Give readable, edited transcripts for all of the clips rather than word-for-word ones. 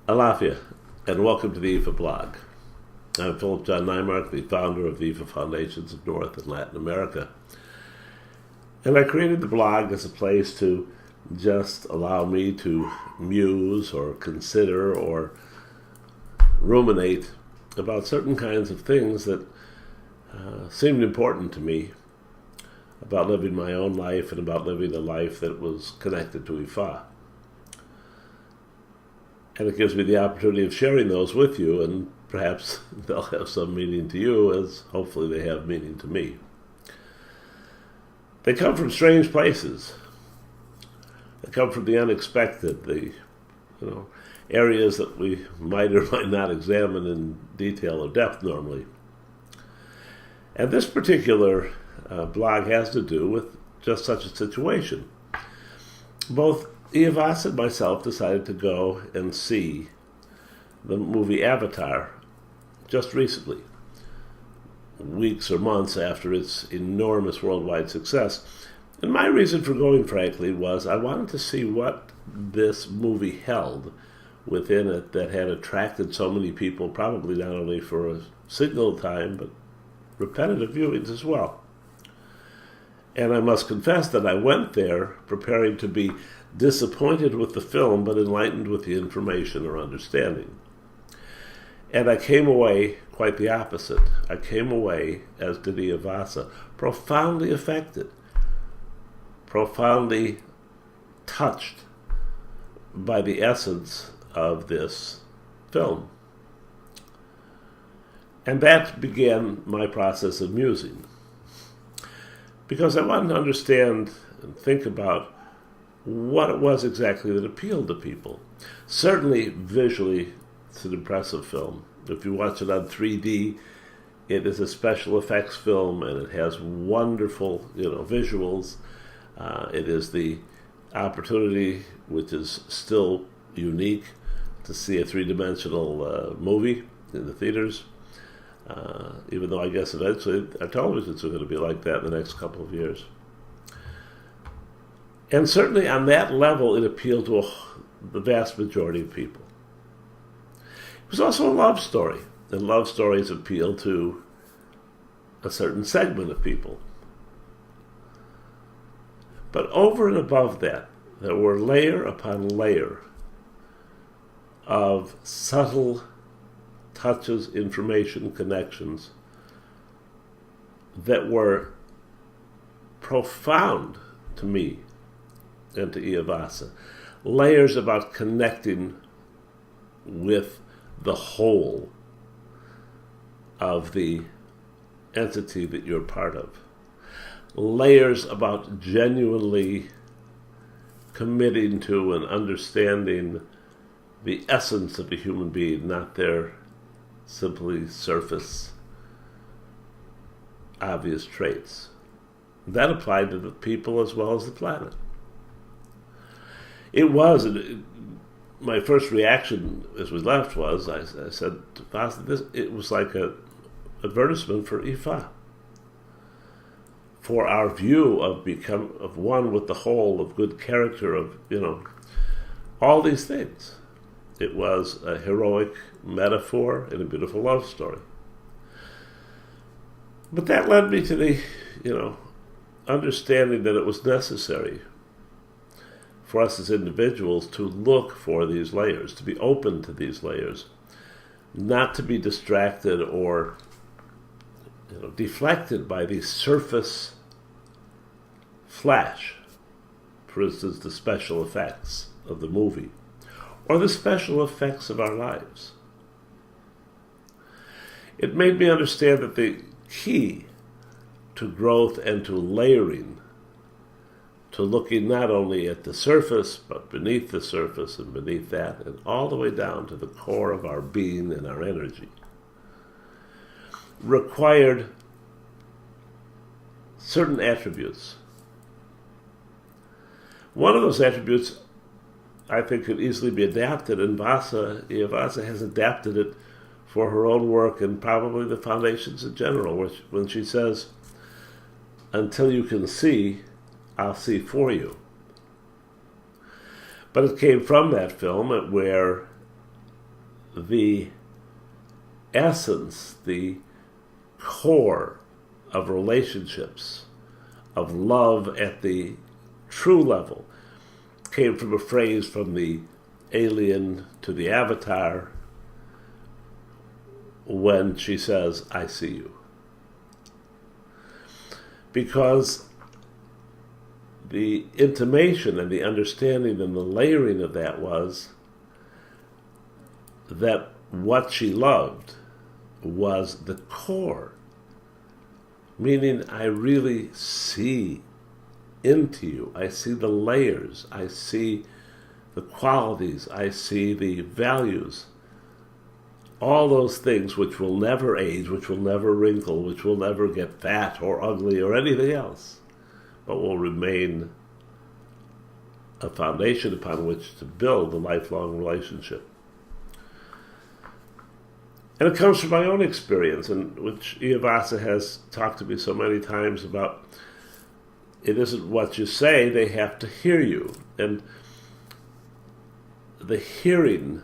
Alafia, and welcome to the Ifa blog. I'm Philip John Nymark, the founder of the Ifa Foundations of North and Latin America. And I created the blog as a place to just allow me to muse or consider or ruminate about certain kinds of things that seemed important to me about living my own life and about living a life that was connected to Ifa. And it gives me the opportunity of sharing those with you, and perhaps they'll have some meaning to you, as hopefully they have meaning to me. They come from strange places. They come from the unexpected, the areas that we might or might not examine in detail or depth normally. And this particular blog has to do with just such a situation. Both Vassa and myself decided to go and see the movie Avatar just recently, weeks or months after its enormous worldwide success. And my reason for going, frankly, was I wanted to see what this movie held within it that had attracted so many people, probably not only for a single time, but repetitive viewings as well. And I must confess that I went there preparing to be disappointed with the film, but enlightened with the information or understanding. And I came away quite the opposite. I came away, as did Vassa, profoundly affected, profoundly touched by the essence of this film. And that began my process of musing, because I wanted to understand and think about what it was exactly that appealed to people. Certainly, visually, it's an impressive film. If you watch it on 3D, it is a special effects film, and it has wonderful, visuals. It is the opportunity, which is still unique, to see a three-dimensional movie in the theaters. Even though I guess eventually our televisions are going to be like that in the next couple of years. And certainly on that level, it appealed to the vast majority of people. It was also a love story, and love stories appeal to a certain segment of people. But over and above that, there were layer upon layer of subtle touches, information, connections that were profound to me and to Vassa. Layers about connecting with the whole of the entity that you're part of. Layers about genuinely committing to and understanding the essence of a human being, not their simply surface, obvious traits. That applied to the people as well as the planet. It was, my first reaction as we left was, I said to Vassa, it was like an advertisement for Ifa, for our view of one with the whole, of good character, of, all these things. It was a heroic metaphor and a beautiful love story. But that led me to the, understanding that it was necessary for us as individuals to look for these layers, to be open to these layers, not to be distracted or deflected by the surface flash, for instance, the special effects of the movie, or the special effects of our lives. It made me understand that the key to growth and to layering, to looking not only at the surface, but beneath the surface and beneath that, and all the way down to the core of our being and our energy, required certain attributes. One of those attributes I think could easily be adapted, and Vassa has adapted it for her own work and probably the foundations in general, when she says, "Until you can see, I'll see for you." But it came from that film where the essence, the core of relationships, of love at the true level, came from a phrase from the alien to the avatar when she says, "I see you." Because the intimation and the understanding and the layering of that was that what she loved was the core, meaning I really see into you. I see the layers. I see the qualities. I see the values. All those things which will never age, which will never wrinkle, which will never get fat or ugly or anything else, but will remain a foundation upon which to build a lifelong relationship. And it comes from my own experience, and which Vassa has talked to me so many times about. It isn't what you say, they have to hear you. And the hearing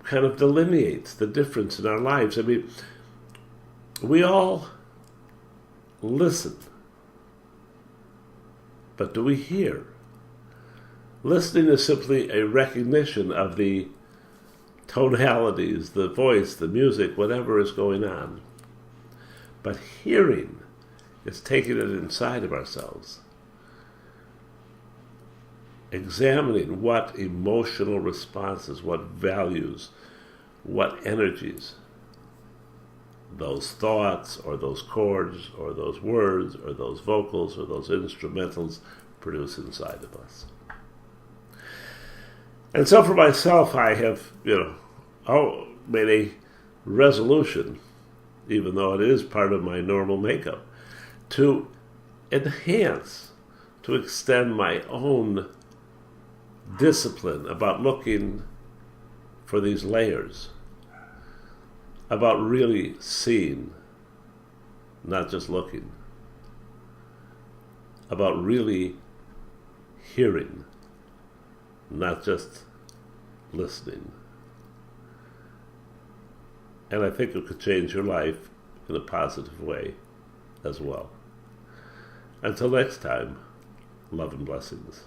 kind of delineates the difference in our lives. I mean, we all listen, but do we hear? Listening is simply a recognition of the tonalities, the voice, the music, whatever is going on. But hearing is taking it inside of ourselves, examining what emotional responses, what values, what energies those thoughts or those chords or those words or those vocals or those instrumentals produce inside of us. And so for myself, I have, made a resolution, even though it is part of my normal makeup, to enhance, to extend my own discipline about looking for these layers, about really seeing, not just looking, about really hearing, not just listening. And I think it could change your life in a positive way as well. Until next time, love and blessings.